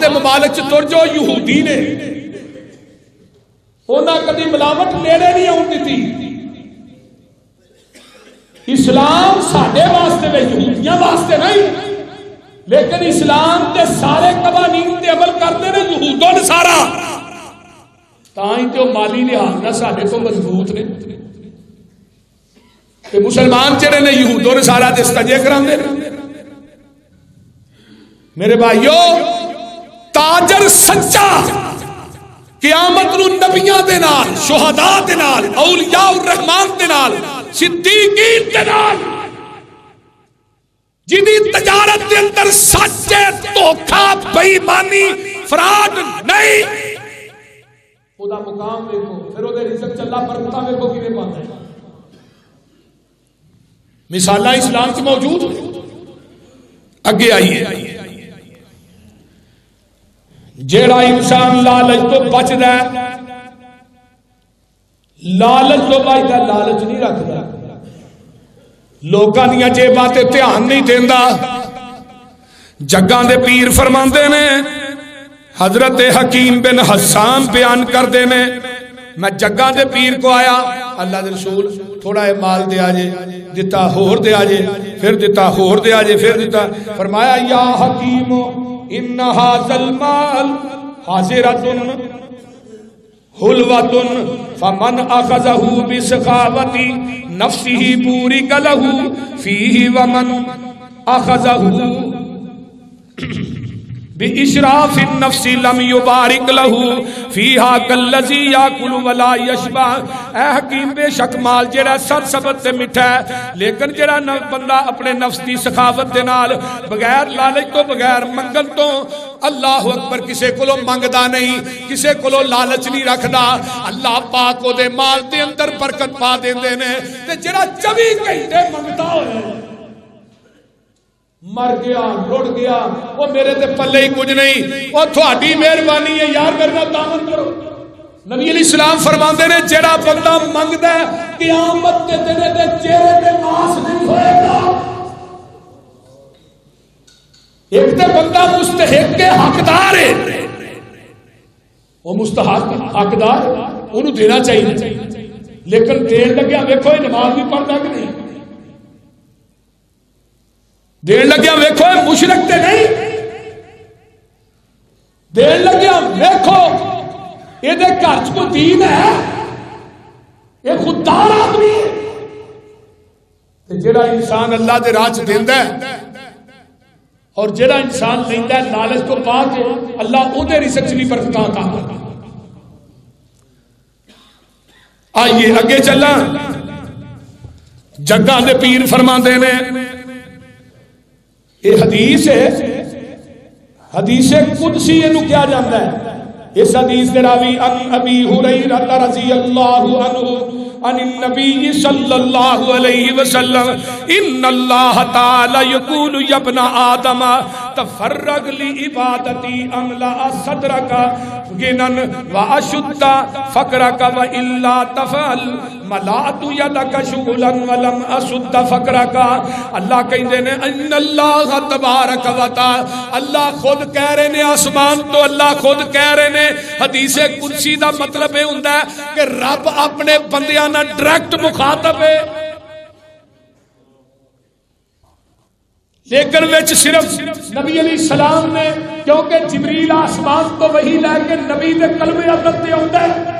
دے ممالک چ تر جو یہودی نے انہاں کدی ملاوٹ نیڑے نہیں آن دیتی. اسلام ساڈے واسطے وے یہودیاں واسطے نہیں، لیکن اسلام کے سارے قوانین تے عمل کرتے ہیں یہود و نصارا، تاں تے مالی لحاظ نہ ساڈے تو مضبوط نے. کہ مسلمان جڑے نے یہود و نصارا تے استنجے کراندے نے. میرے بھائیو، تاجر سچا قیامت نو نبیاں دے نال، شہداء دے نال، اولیاء الرحمان دے نال، صدیقین دے نال، جنی تجارت دے اندر سچ دھوکا بے ایمانی فراڈ نہیں، او دا مقام دیکھو، پھر او دے رزق چلا برکتاں دیکھو کیویں پاندا ہے. مثالاں اسلام کی موجود اگے آئیے. جیڑا انسان لالچ تو بچدا ہے، لالچ تو بچدا، لالچ نہیں رکھدا، لوکاں دیاں جیباں تے دھیان نہیں دیندا. جگاں دے پیر فرماندے نے، حضرت حکیم بن حسان بیان کردے نے، میں جگاں دے پیر کو آیا، اللہ دے رسول تھوڑا ہے مال دیا جے، دتا ہور دیا جے، پھر دتا ہور دیا جے، پھر دتا. فرمایا یا حکیم ان ھذا المال حاضرۃ حلوۃ فمن اخذہ بسخاوۃ نفسہ بورک لہ فیہ ومن اخذہ بِإِشْرَافِ النَّفْسِ لَمْ يُبَارِكْ لَهُ فِيهَا كَالَّذِي يَأْكُلُ وَلَا يَشْبَعُ. اے حکیم بے شک مال جڑا سرسبت تے میٹھا ہے، لیکن جڑا بندہ اپنے نفس دی سخاوت دے نال بغیر لالچ تو بغیر منگن تو اللہ اکبر کسے کولو منگدا نہیں، کسے کولو لالچ نہیں رکھدا، اللہ پاک او دے مال دے اندر برکت پا دیندے نے. تے جڑا 24 گھنٹے منگدا ہوئے مر گیا رڑ گیا، وہ میرے تے پلے ہی کچھ نہیں، وہ تھوڑی مہربانی ہے یار میرے نال تعاون کرو. نبی علیہ السلام فرماندے نے جڑا بندہ منگدا ہے قیامت دے دن دے چہرے تے ناس نہیں ہوئے گا. ایک تے بندہ مستحق کے حقدار ہے، وہ مستحق حقدار انہوں دینا چاہیے، لیکن دین لگیا ویکھو نماز بھی پڑھدا کہ نہیں، دین لگیا ویکھو مشرک تے نہیں، دین لگیا ویکھو یہ دے گھر کو دین ہے، یہ خوددار آدمی ہے. جڑا انسان اللہ دے راہ چ دیندا ہے اور جڑا انسان لیندا ہے لالچ تو پا کے، اللہ او دے رزق چ نہیں برکتاں عطا کردا. آئیے اگے چلاں. جگاں دے پیر فرماندے نے، یہ حدیث ہے، حدیث قدسی انہوں کیا جانتا ہے. اس حدیث کے راوی ان ابی ہریرہ رضی اللہ عنہ عن النبی صلی اللہ علیہ وسلم ان اللہ تعالی یقول یا ابن آدم تفرغ لعبادتی املأ صدرک غنن واشد فقرک والا تفعل ملأت یدک شغلا ولم اسد فقرک. اللہ کہندے نے ان اللہ تبارک و تعالی، اللہ خود کہہ رہے نے آسمان تو، اللہ خود کہہ رہے نے. حدیث قدسی دا مطلب یہ ہوندا ہے کہ رب اپنے بندیاں نال ڈائریکٹ مخاطب ہے، لیکن وچ صرف نبی علیہ السلام نے، کیونکہ جبریل آسمان تو وہی لے کے نبی دے قلب ادب تے ہوندا ہے،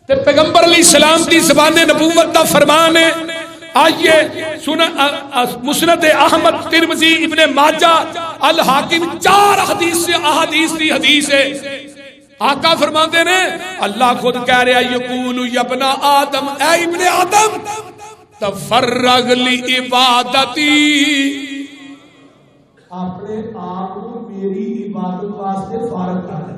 تے پیغمبر علیہ السلام دی زبان نبوت دا فرمان ہے. آئیے مسند احمد، ترمذی، ابن ماجہ، الحاکم، 4 احادیث دی حدیث ہے. آقا فرماندے نے اللہ خود کہہ رہا یقول یا ابن آدم، اے ابن آدم تفرغ لعبادتی، اپنے آپ کو میری عبادت واسطے فارغ کر دے.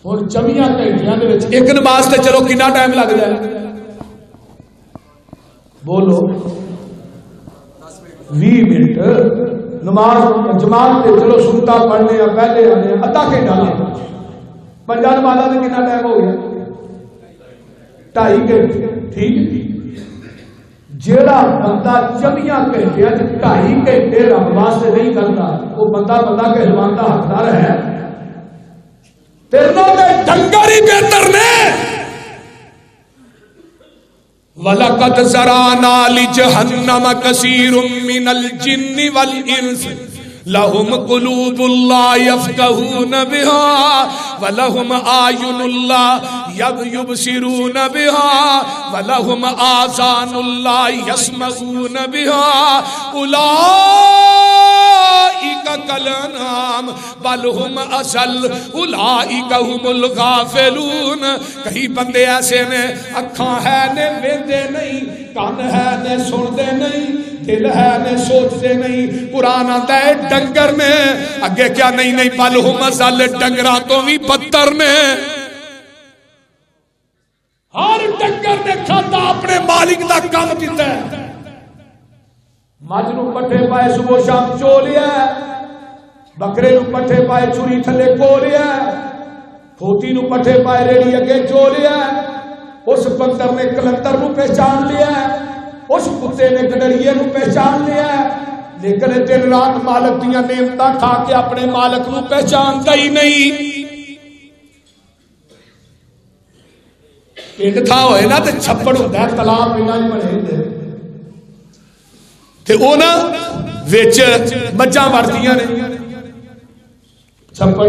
اور 24 گھنٹیاں دے وچ ایک نماز تے چلو کتنا ٹائم لگ جائے؟ بولو 20 منٹ. نماز جماعت تے چلو سنتا پڑھنے پہلے آنے ادھا گھنٹہ لگتا، 5 نمازاں تے کتنا ٹائم ہو گیا؟ 2.5 گھنٹے. ٹھیک ہے. جیڑا بندہ 24 گھنٹے 2.5 گھنٹے رب واسطے نہیں کرتا وہ بندہ کہلوان کا حقدار ہے؟ تیروں کے ڈنگر ہی بہتر نے. وَلَقَدْ زَرَعْنَا لِجَهَنَّمَ كَثِيرٌ مِّنَ الْجِنِّ وَالْإِنسِ لَهُمْ قُلُوبٌ لَّا يَفْقَهُونَ بِهَا وَلَهُمْ أَعْيُنٌ لَّا يُبْصِرُونَ بِهَا وَلَهُمْ آذَانٌ لَّا يَسْمَعُونَ بِهَا أُولَٰئِكَ كَالْأَنْعَامِ بَلْ هُمْ أَضَلُّ أُولَٰئِكَ هُمُ الْغَافِلُونَ. کئی بندے ایسے نے اکھاں ہے نے ویندے نہیں، کان ہے نے سندے نہیں، دل ہے نے سوچتے نہیں. قرآن آتا ہے ڈنگر نے اگے کیا نہیں بل ہم ازل ڈنگراں تو بھی بدتر نے. ہر ڈنگر نے کھاتا اپنے مالک دا کام دیتا ہے. مجھ نو پٹھے پائے صبح شام چو لیا، بکرے نو پٹھے پائے چوری تھلے کو لیا، کھوتی نو پٹھے پائے ریڑی اگے چو لیا. اس بندر نے کلندر نو پہچان لیا، اس کتے نے گڈریے نو پہچان لیا، لیکن دن رات مالک دیاں نعمتاں کھا کے اپنے مالک نو پہچانتا ہی نہیں. پنڈ تھا ہوئے نا تے چھپڑ ہوندا ہے، تالاب پنڈاں وچ بنے ہوندے تے او نا وچ مجھاں وڑدیاں نے چھپڑ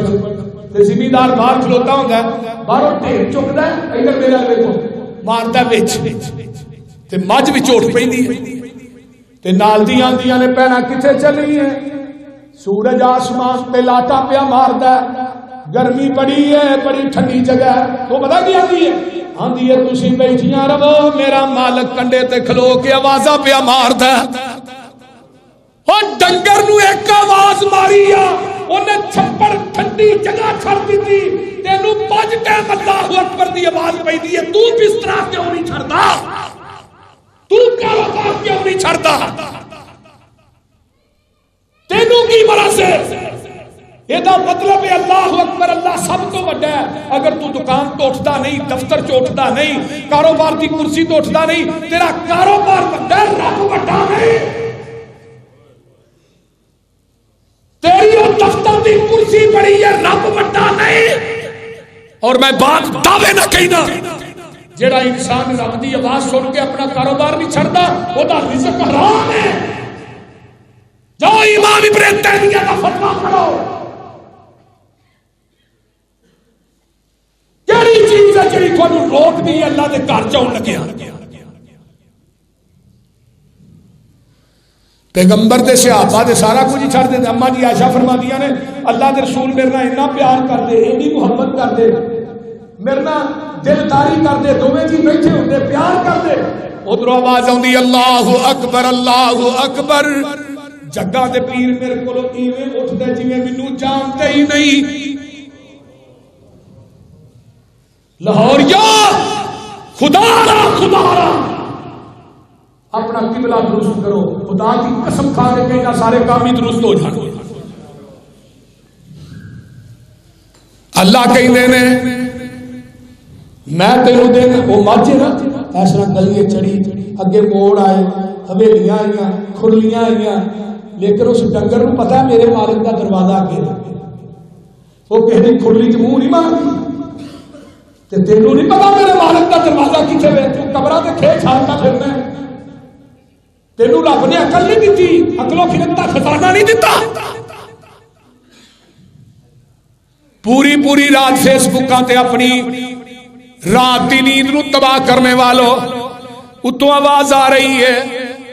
تے زمیندار باہر کھلوتا ہوندا ہے، باہروں ڈھیر چکدا ہے، ادھر میرا ویکھو ماردا وچ تے مجھ بھی چوٹ پیندی ہے تے نال دی آندیاں نے پینا کتھے چلی ہے. سورج آسمان تے لاٹا پیا ماردا ہے، گرمی بڑی ہے، بڑی ٹھنڈی جگہ ہے. تو پتہ کی آندی ہے؟ آندی ہے تسی بیٹھیاں رہو، میرا مالک کنڈے تے کھلو کے آوازاں پیا ماردا ہے. اور ڈنگر نو ایک آواز ماری آ انہیں چھپڑ ٹھنڈی جگہ چھڑ دیتی، تینوں 5 ٹائم اللہ اکبر دی آواز پئی دی ہے، تو بستر کیوں نہیں چھڑدا؟ تو کاروبار کیوں نہیں چھڑدا؟ تینوں کی مرض ہے؟ یہ مطلب ہے اللہ اکبر، اللہ سب تو بڑا ہے. اگر تو دکان تو اٹھتا نہیں، دفتر چ اٹھتا نہیں، کاروبار کی کرسی تو اٹھتا نہیں، تیرا کاروبار بڑا ہے، رب بڑا نہیں. تیری اور دفتر کی کرسی بڑی ہے، رب بڑا نہیں. اور میں بات دعوے نہ کہنا، جڑا انسان رب دی آواز سن کے اپنا کاروبار نہیں چھڑدا، وہ دا رزق حرام ہے. جاؤ امام ابن تیمیہ کا فتویٰ پڑھو. کیڑی چیز ہے جڑی تھانوں روک دی اللہ دے گھر جاؤن لگیا؟ پیغمبر دے صحابہ دے سارا کچھ ہی چھڑ دے. اما جی عائشہ فرمادیاں نے اللہ دے رسول میرے نال اتنا پیار کر دے، اتنی محبت کر دے، میرے نال دلداری کر دے، دوویں جی بیٹھے ہوندے پیار کر دے، ادھر آواز آندی اللہ اکبر اللہ اکبر. جگہ دے پیر میرے کولوں ایویں اٹھدے جویں مینوں جانتے ہی نہیں. لاہوریا خدا را اپنا قبلہ درست کرو، خدا کی قسم کھا کے کہنا سارے کام ہی درست ہو جانے. اللہ کہیں دینے میں تینوں دینا وہ ماجے نا ایسا گلیے چڑی اگے موڑ آئے، حویلیاں آئیاں، کھرلیاں آئیاں، لیکن اس ڈنگر کو پتا ہے میرے مالک کا دروازہ اگے وہ کہنے کھرلی چ منہ نہیں مارتی تے تینوں نہیں پتا میرے مالک کا دروازہ کتنے وے، تو قبرہ تے کھے چھاڑتا پھرنا ہے. تینوں رب نے عقل نہیں دیتی، عقلوں خرد کا خزانہ نہیں دیتا. پوری رات فیس بکاں تے اپنی رات دی نیند نو تباہ کرنے والوں اتوں آواز آ رہی ہے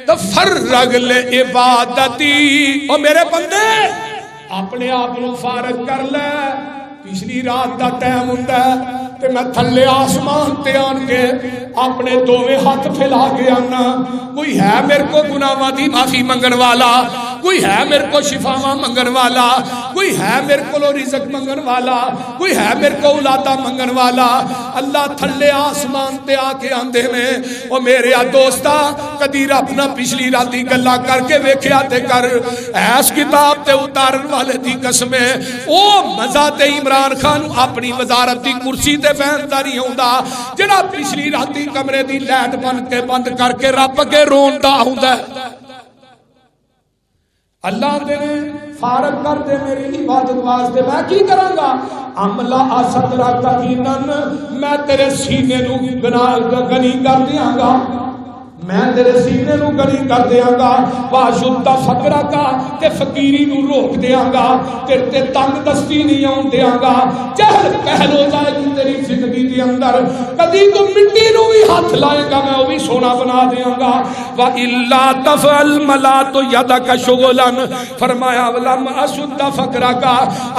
تفرغ لعبادتی، او میرے بندے اپنے آپ نو فارغ کر لے، پچھلی رات دا ٹائم ہوندا ہے تے میں تھلے آسمان تے آن کے اپنے دوویں ہاتھ پھیلا کے آنا، کوئی ہے میرے کو گناہاں دی معافی منگن والا؟ کوئی ہے میرے کو شفاواں منگن والا، کوئی ہے میرے کو رزق منگن والا، کوئی ہے میرے کو اولادہ منگن والا۔ اللہ تھلے آسمان تے آ کے آندے نے او میرے دوستا کدی رب نہ پچھلی راتی گلا کر کے ویکھیا تے کر، ایس کتاب تے اتارن والے دی قسم ہے او مزہ تے عمران خان اپنی وزارت دی کرسی تے بہندا نہیں ہوندا جڑا پچھلی راتی کمرے دی لائٹ بند کر کے رب کے روندا ہوندا ہے۔ اللہ دے فارغ کر دے میری عبادت واسطے میں کی کراں گا؟ عملہ اصدرا تقینن میں تیرے سینے نو گنی کر دیاں گا، میں تیرے سینے نو گنی کر دیاں گا، واشدہ فقرہ کا تے فقیری نو روک دیاں گا، تیرے تے تنگ دستی نہیں آن دیاں گا، چہل پہل ہو جائے گی تیری زندگی دی اندر، کدی تو مٹی نو بھی ہاتھ لائے گا میں وہ بھی سونا بنا دیاں گا۔ وَإِلَّا تَفْعَلْ مَلَاتُ يَدَكَ شُغُلًا، فرمایا وَلَمْ أَشُدَّ فَقْرَكَ،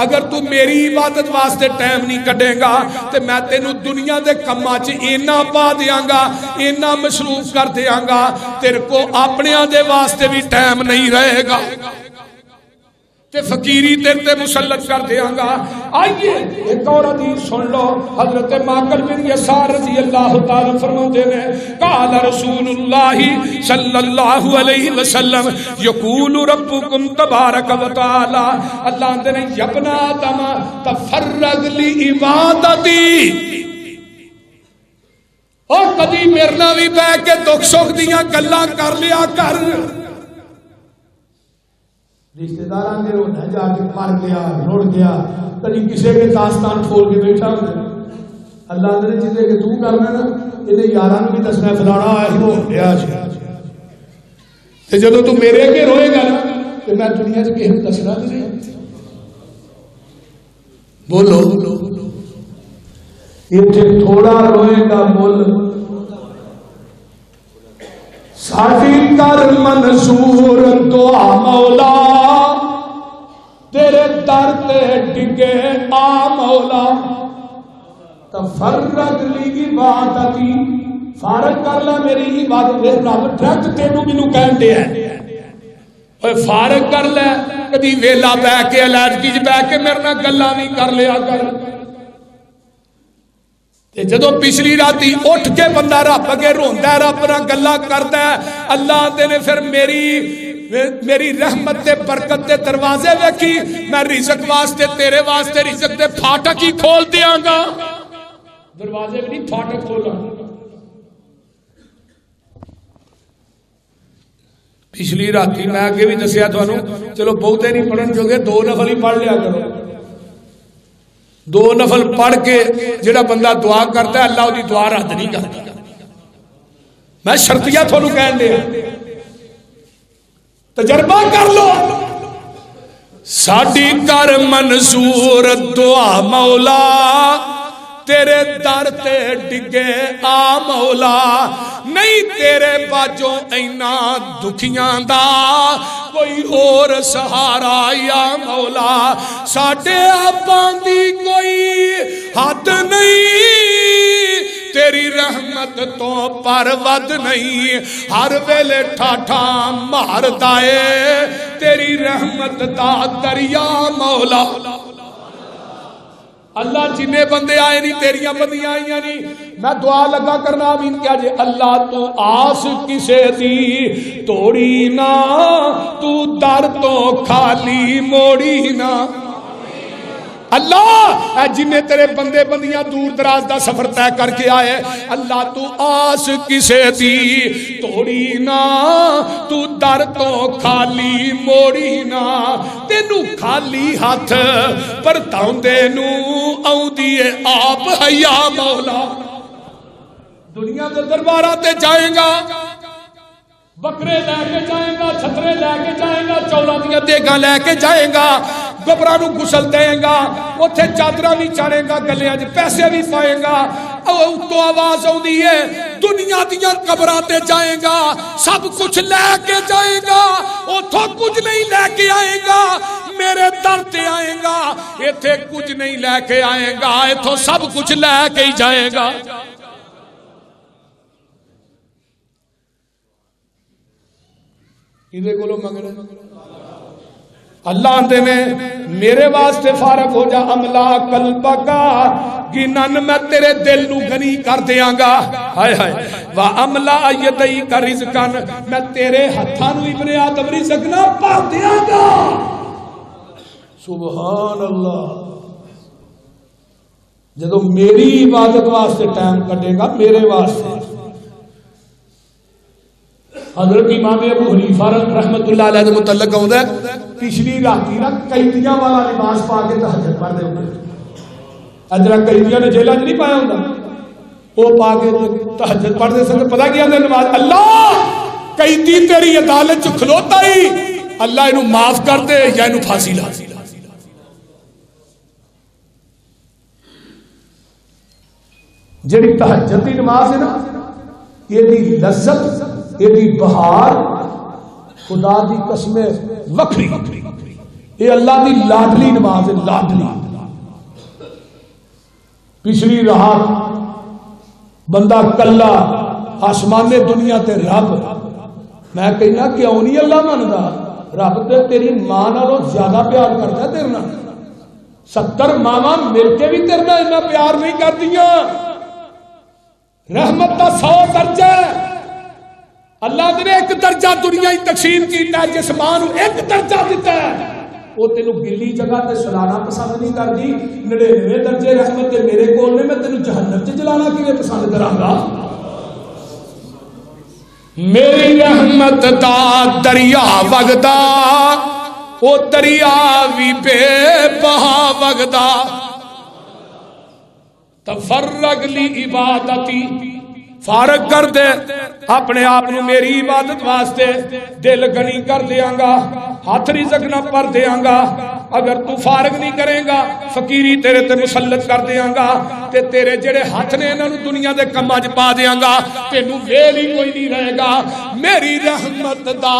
اگر تو میری عبادت واسطے ٹائم نہیں کٹے گا تو میں تینوں دنیا دے کماں چ اینا پا دیاں گا، اینا مصروف کر دیاں گا، تیرے کو اپنے دے واسطے بھی ٹائم نہیں رہے گا تے فقیری تیرے تے مسلط کر دیاں گا۔ آئیے ایک اور حدیث سن لو، حضرت ماقل بن یسار رضی اللہ تعالی فرماتے ہیں قال رسول اللہ صلی اللہ علیہ وسلم یقول ربکم تبارک و تعالی، اللہ دے نے ابن آدم تفرغ لعبادتی، اور کدی میرے نال بھی بیٹھ کے دکھ سکھ دیاں گلاں کر لیا کر۔ رشتہ داراں دے ہونا جا کے مر گیا رڑ گیا، کدی کسی کے داستان کھول کے بیٹھا ہوتا، اللہ نے جتنے کہ تو کرنا نا یہ یاراں بھی دسنا فلانا آیا ہو گیا تے جدوں تو میرے اگے روئے گا نا کہ میں دنیا سے کہیں دسنا نہیں۔ بولو اتنے تھوڑا روئے گا مل ساڈی کر منصور دعا مولا، تیرے در تے ڈگے آ مولا، تفرغ لی عبادتی، فارغ کر لے میری عبادت۔ رب ڈائریکٹ تینوں مینوں کہن دے ہے فارغ کر لے، کدی ویلا بہ کے علیحدگی چ بہ کے میرے نال گلاں نہیں کر لیا کر۔ جدو پچھلی راتی اٹھ کے بندہ رب اگے روندا ہے، رب نال گلاں کردا ہے، اللہ دے نے پھر میری رحمت تے برکت دے دروازے ویکھی، میں رزق واسطے تیرے واسطے رزق دے پھاٹک ہی کھول دیاں گا، دروازے بھی نہیں پھاٹک کھولا۔ پچھلی راتی میں اگے بھی دسیا تھانوں، چلو بہتے نہیں پڑھن جو گے 2 نفل ہی پڑھ لیا کرو، 2 نفل پڑھ کے جڑا بندہ دعا کرتا ہے اللہ دی دعا رد نہیں کرتا۔ میں شرطیہ تھانوں کہن دیا تجربہ کر لو، ساڈی کر منصور دعا مولا، تیرے در تے ڈگے آ مولا، نہیں تیرے باجوں اینا دکھیاں دا کوئی اور سہارا یا مولا، ساڈے آپاں دی کوئی حد نہیں، تیری رحمت تو پرود نہیں، ہر ویلے ٹھاٹھا ماردا اے تیری رحمت دا دریا مولا۔ اللہ جنے بندے آئے نہیں تیریاں بندیاں آئیاں نہیں، میں دعا لگا کرنا آمین کیا جے اللہ تو آس کسے دی توڑی نا، تو در تو خالی موڑی نا۔ اللہ اے جنہیں تیرے بندے بندیاں دور دراز دا سفر طے کر کے آئے، اللہ تو آس کسے دی توڑی نا، تو در تو خالی موڑی نا، تینو خالی ہاتھ پرتاؤندے نو آؤندی اے آپ حیا مولا۔ دنیا دے درباراں تے جائے گا، بکرے لے کے جائے گا، چھترے لے کے جائے گا، چولاں دیاں دیگاں لے کے جائے گا، گبراں نو غسل دے گا، اوتھے چادراں بھی چاڑے گا، گلیاں وچ پیسے بھی پائے گا، تو آواز آؤندی ہے دنیا دیاں قبراں تے جائے گا، سب کچھ لے کے جائے گا، اوتھوں کچھ نہیں لے کے آئے گا، میرے در تے آئے گا، ایتھے کچھ نہیں لے کے آئے گا، ایتھوں سب کچھ لے کے ہی جائے گا۔ ادھے کولو منگنا اللہ آندے نے میرے واسطے فارغ ہو جا املا قلبکا گنن میں تیرے دل نو غنی کر دیاں گا ہائے ہائے وا املا یدئی کا رزقن میں تیرے ہتھاں نو ابن آدم رزق نہ پا دیاں گا سبحان اللہ جدو میری عبادت واسطے ٹائم کٹے گا میرے واسطے حضرت امام ابو حنیفہ رحمت اللہ علیہ کے متعلق آتا ہے پچھلی راتی نا قیدیاں والا لباس پا کے تہجد پڑھتے ہوتے اجرا قیدیاں نے جیلہ نہیں پایا ہوتا وہ پا کے تہجد پڑھتے سکتے پتہ کیا ہے نماز اللہ قیدی تیری عدالت چ کھلوتا ہی اللہ انہوں معاف کر دے یا انہوں پھانسی لا جڑی تہجد دی نماز ہے نا یہ دی لذت یہ دی بہار خدا دی قسم وکری یہ اللہ دی لاڈلی نماز ہے لاڈلی پچھلی رات بندہ کلا آسمان دنیا تے رب میں کہنا کیوں نہیں اللہ مندا رب تے تیری ماں نالوں زیادہ پیار کرتا ہے تیرے نال 70 ماواں مل کے بھی تیرے نال اتنا پیار نہیں کردیاں رحمت کا 100 درجہ اللہ نے ایک درجہ دنیا ہی تقسیم کیتا ہے جس ماں نو ایک درجہ دیتا ہے وہ تینوں گلی جگہ تے سلانا پسند نہیں کرتی 99 درجے رحمت تے میرے کول نے میں تینوں جہنم چ جلانا کیویں پسند کراں گا میری رحمت دا دریا وگدا او دریا وی بے بہا وگدا تفرغ لی عبادتی فارغ کر دے اپنے آپ نو میری عبادت واسطے دل گنی کر دیاں گا ہاتھ رزق نہ پر دیاں گا اگر تو فارغ نہیں کرے گا فقیری تیرے تے مسلط کر دیاں گا تے تیرے جڑے ہاتھ نے انہاں نو دنیا دے کماں وچ پا دیاں گا تینوں ویل ہی کوئی نہیں رہے گا میری رحمت دا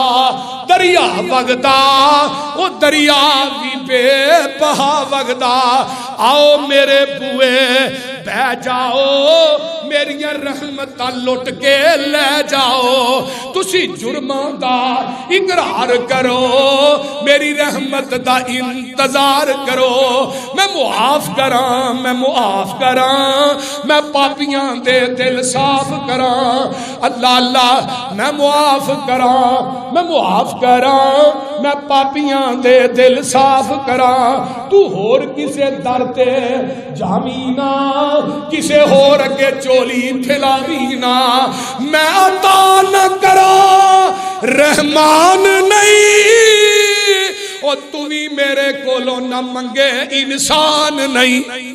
دریا وگدا او دریا بھی بے بہا وگدا آؤ میرے بوئے بہ جاؤ میری رحمت لٹ کے لے جاؤ تسی جرماں دا اقرار کرو میری رحمت دا انتظار کرو میں معاف کراں میں معاف کراں میں پاپیاں دے دل صاف کراں اللہ اللہ میں معاف کراں میں معاف کراں میں پاپیاں دے دل صاف کراں تو ہور کسے در تے جامینا کسے ہور اگے چولی پھیلاوینا میں عطا نہ کرا رحمان نہیں اور تو بھی میرے کولو نہ منگے انسان نہیں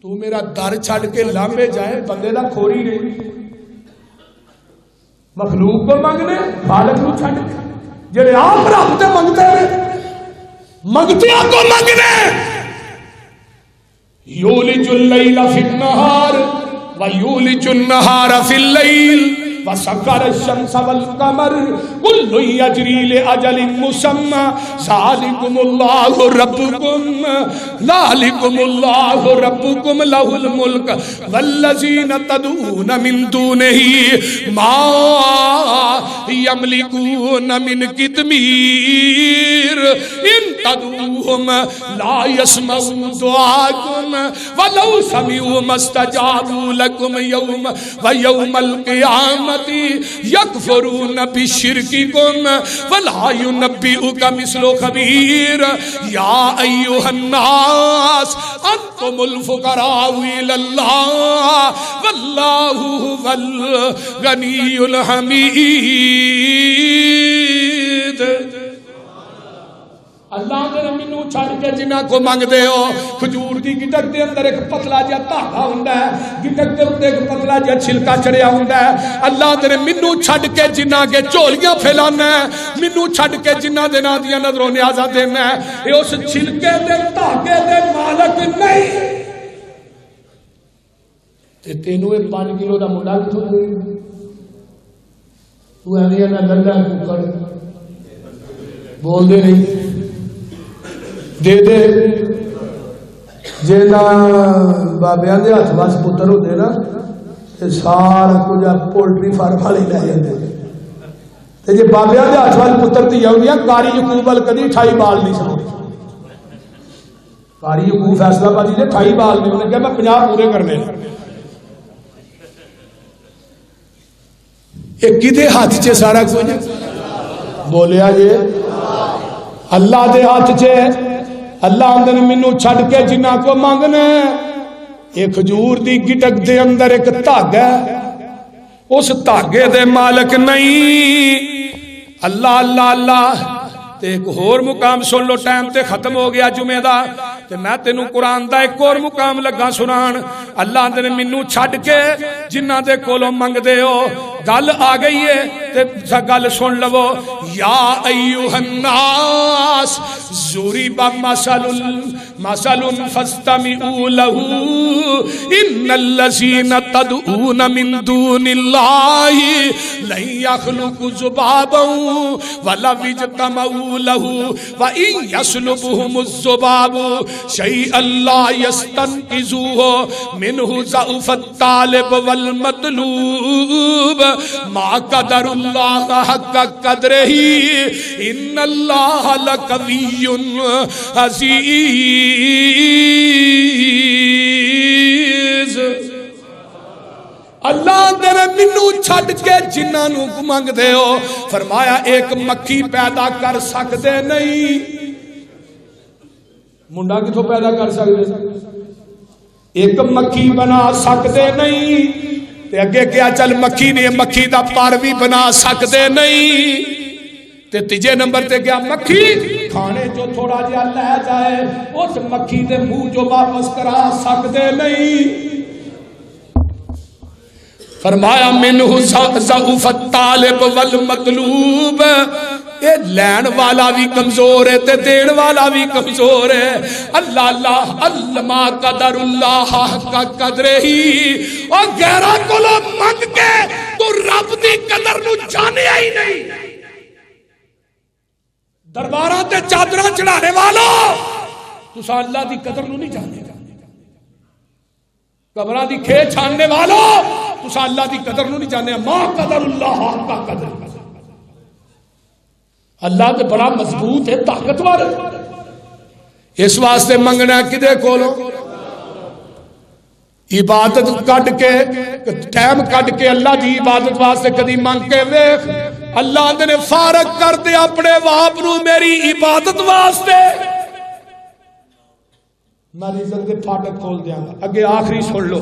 تو میرا در چھڑ کے لامبے جائے بندے دا کھوری نہیں مخلوق کو منگنے خالق کو چھڑ جڑے آپ رب تے منگتے ہیں منگتیاں کو منگنے یولج اللیل فی النہار ویولج النہار فی اللیل وسخر الشمس والقمر کل یجری لاجل مسمى ذالکم اللہ ربکم ذالکم اللہ ربکم لہ الملک والذین تدعون من دونہ ما یملکون من قطمیر ان تدعوہم لا يسمعوا دعاکم ولو سمعوا ما استجابوا لکم یوم ویوم القیامة یکفرون بشرککم ولا ینبئک مثل خبیر یا ایھا الناس انتم الفقراء الی اللہ واللہ هو الغنی الحمید اللہ نے مینوں چھڑ کے جنہ کو منگ دے ہو کھجور دی گٹک دے اندر ایک پتلا جہا دھاگا ہوندا ہے گٹک دے اوتے ایک پتلا جہا چھلکا چڑھیا ہوندا ہے اللہ نے مینوں چھڑ کے جنہ کے جھولیاں پھیلانا ہے مینوں چھڑ کے جنہ دے نال دیاں نظروں نیازاں دینا ہے اے اس چھلکے دے دھاگے دے مالک نہیں تے تینوں اے 5 کلو دا منڈا کتھوں دے تو ایویں نہ لنڈا ککڑ بول دے نہیں دے دے جے نہ بابیاں دے ہاتھ وس پتر ہوندے نا تے سارا کچھ پولٹری فارم والے لے جاندے تے جے بابیاں دے ہاتھ وال پتر تے یونیاں قاری یعقوب ال کدی 28 بال نہیں سن قاری یعقوب فیصلہ بادی دے 28 بال نے انہوں نے کہا میں 50 پورے کرنے یہ کدے ہاتھ چے سارا کچھ بولیا جی اللہ دے ہاتھ چے اللہ اندر مینوں چھڈ کے جنہ کو مانگنا ایک کھجور دی گٹک دے اندر ایک دھاگا ہے اس دھاگے دے مالک نہیں اللہ اللہ اللہ تے ایک اور مقام سن لو ٹائم تے ختم ہو گیا جمعے دا تے میں تینوں قرآن دا ایک اور مقام لگا سنان اللہ نے مینوں چھڈ کے جنہ دے کولوں منگ دے ہو گل آ گئی ہے تے گل سن لو یا ایھا الناس ضرب مثل فاستمعوا له ان الذين تدعون من دون الله لن يخلقوا ذبابا ولو اجتمعوا له وان يسلبهم الذباب شيئا لا يستنقذوه منه ضعف الطالب والمطلوب ما قدر اللہ حق قدرہ ان اللہ لقوی عزیز اللہ نے مینوں چھڈ کے جنہاں نوں منگ دے ہو فرمایا ایک مکھی پیدا کر سکدے نہیں منڈا کتھوں پیدا کر سکدے ایک مکھی بنا سکدے نہیں تے اگے کیا چل مکھی نے مکھی دا پر بھی بنا سکدے نہیں تے تیجے نمبر تے کیا مکھی کھانے جو تھوڑا جہا لے جائے اس مکھی دے منہ جو واپس کرا سکدے نہیں فرمایا منہ ضعف الطالب والمطلوب اے لین والا بھی کمزور ہے تے دین والا بھی کمزور ہے اللہ اللہ علما قدر اللہ حق قدرہ اور غیرہ کو لو منگ کے تو رب دی قدر نو جانے ہی نہیں درباراں تے چادراں چڑھانے والو تساں اللہ دی قدر نو نہیں جانے قبراں دی کھے چھاننے والو تساں اللہ دی قدر نو نہیں جانے ما قدر اللہ حق قدر اللہ تے بڑا مضبوط ہے طاقتور ہے اس واسطے منگنا کدے کولو عبادت کٹ کے ٹائم کٹ کے اللہ دی عبادت واسطے کدی منگ کے ویکھ اللہ نے فارغ کر دے اپنے باپ نو میری عبادت واسطے میں رزق دے پھاٹک کھول دیاں گا اگے آخری سن لو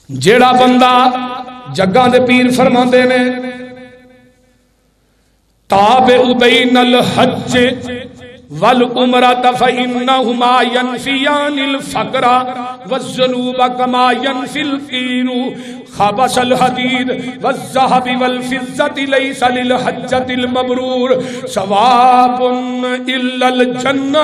جیڑا بندہ جگاں دے پیر فرماندے نے تابع بین الحج والعمرۃ فإنہما ینفیان الفقر والذنوب کما ینفی القین خبث الحدید والذہب والفضۃ لیس للحجۃ المبرور ثواب الا الجنہ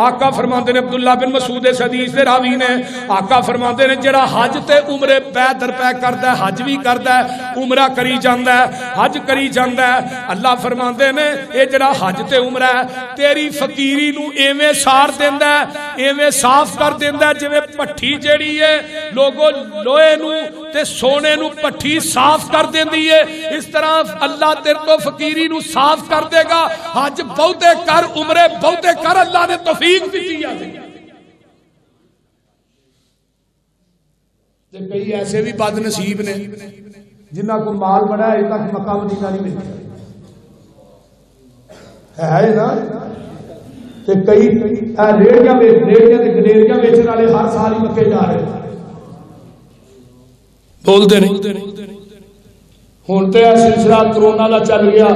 آقا فرماندے نے عبداللہ بن مسعود اس حدیث دے راوی نے آقا فرماندے نے جڑا حج تے عمرے پے در پے کردا ہے حج بھی کردا ہے عمرہ کری جاندا ہے حج کری جاندا ہے اللہ فرماندے نے اے جڑا حج تے عمرہ ہے تیری فقیری نو ایویں سار دیندا ہے ایویں صاف کر دیندا ہے جویں پٹھی جیڑی ہے لوگوں لوہے نو تے سونے نو پٹھی صاف کر دیندی ہے اس طرح اللہ تیرے تو فقیری نو صاف کر دے گا حج بہتے کر عمرے بہتے کر اللہ نے توفیق دیتی ہے کئی ایسے بھی بد نصیب نے جنہ کو مال بڑا ہے تک مکہ مدینہ نہیں ملتا ہے نا تے کئی ریڑیاں تے گلیریاں بیچنے والے ہر سال ہی مکے جا رہے بولتے نہیں ہوں تو یہ سلسلہ کرونا کا چل گیا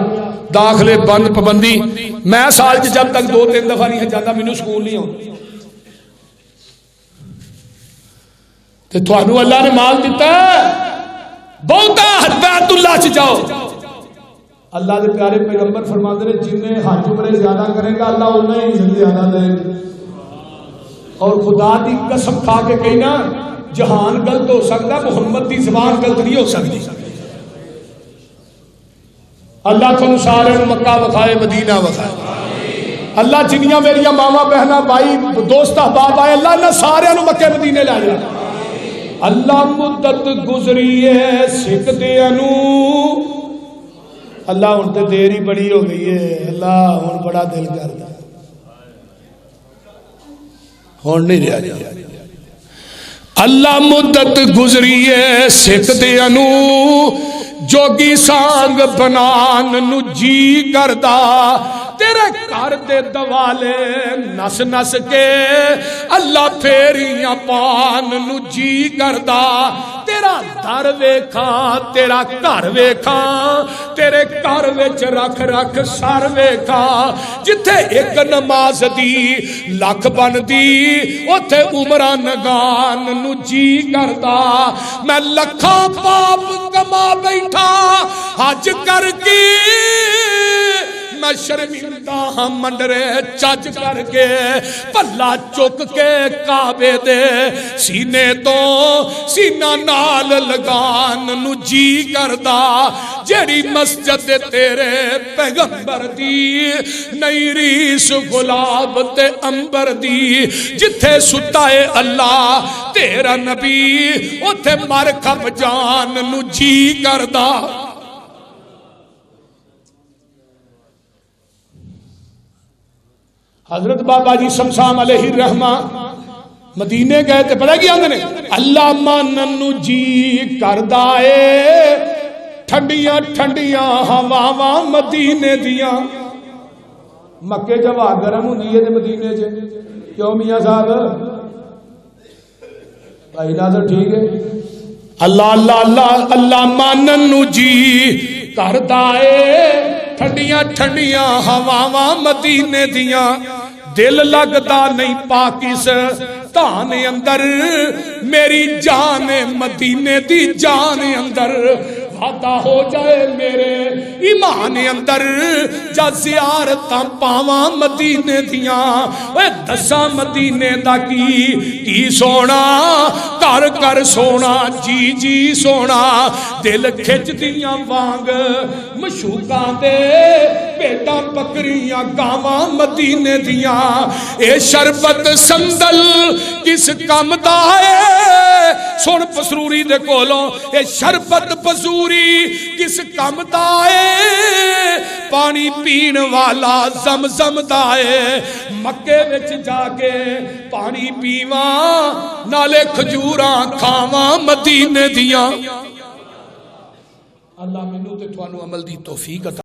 داخلے بند پابندی میں سال جب تک 2-3 دفعہ نہیں جاتا مینوں سکول نہیں آتا تے تھانوں اللہ نے مال دیتا ہے بہتا بیت اللہ چ جاؤ اللہ کے پیارے پیغمبر فرماتے ہیں جنہیں حج عمرے زیادہ کرے گا اللہ انہیں ہی زیادہ دے گا اور خدا دی قسم کھا کے کہنا جہان غلط ہو سکتا محمد دی زبان غلط نہیں ہو سکتی اللہ تم سارے مکہ وکھائے مدینہ وکھائے اللہ جنیاں میریاں ماما بہنا بھائی دوست احباب آئے اللہ نے سارے مکے مدینے لے جائے اللہ مدت گزری ہے سکدیاں نو اللہ ہن تے دیر ہی بڑی ہو گئی ہے اللہ ہن بڑا دل کردا ہن نہیں رہا جا اللہ مدت گزری ہے سکدیاں نو جوگی سانگ بنان نو جی کردا تیرے گھر دے دوالے نس نس کے اللہ پھیریاں پان نو جی کردا تیرا در ویکھا تیرا گھر ویکھا تیرے گھر وچ رکھ رکھ سر ویکھا جتھے ایک نماز دی لکھ بندی اوتھے عمرہ نگان نو جی کردا میں لکھاں پاپ کما بیٹھا حج کر کے میں شرمندہ ہاں منڈرے چج کر کے پلا چک کے کعبے دے سینے تو سینہ نال لگان نو جی کردا جیڑی مسجد تیرے پیغمبر دی نئی ریس گلاب تے امبر دی جتھے ستائے اللہ تیرا نبی اتھے مر کھپ جان نو جی کردا حضرت بابا جی شمشام علیہ الرحمہ مدینے گئے تھے پتہ کیا نے اللہ مانن نو جی کردا اے ٹھنڈیاں ٹھنڈیاں ہواواں مدینے دیاں مکے جب گرم ہوندی ہے تے مدینے چ کیوں میاں صاحب بھائی ناظر ٹھیک ہے اللہ اللہ اللہ اللہ مانن نو جی کردا اے ٹھنڈیاں ٹھنڈیاں ہواواں مدینے دیاں دل لگدا نہیں پاکستان اندر میری جان مدینے دی جان اندر وعدہ ہو جائے میرے ایمان اندر جا زیارتاں پاواں مدینے دیاں اے دساں مدینے دا کی سونا کر کر سونا جی جی سونا دل کھچ دیاں وانگ مشوقاں دے بیٹا بکریاں گاواں مدینے دیاں اے شربت سندل کس کم دا ہے سن پسروری دے کولوں اے شربت پسوری کس کم دا ہے پانی پین والا زمزم دا ہے مکے وچ جا کے پانی پیواں نالے کھجوراں کھاواں مدینے دیاں اللہ مینوں تے تھانوں عمل دی توفیق عطا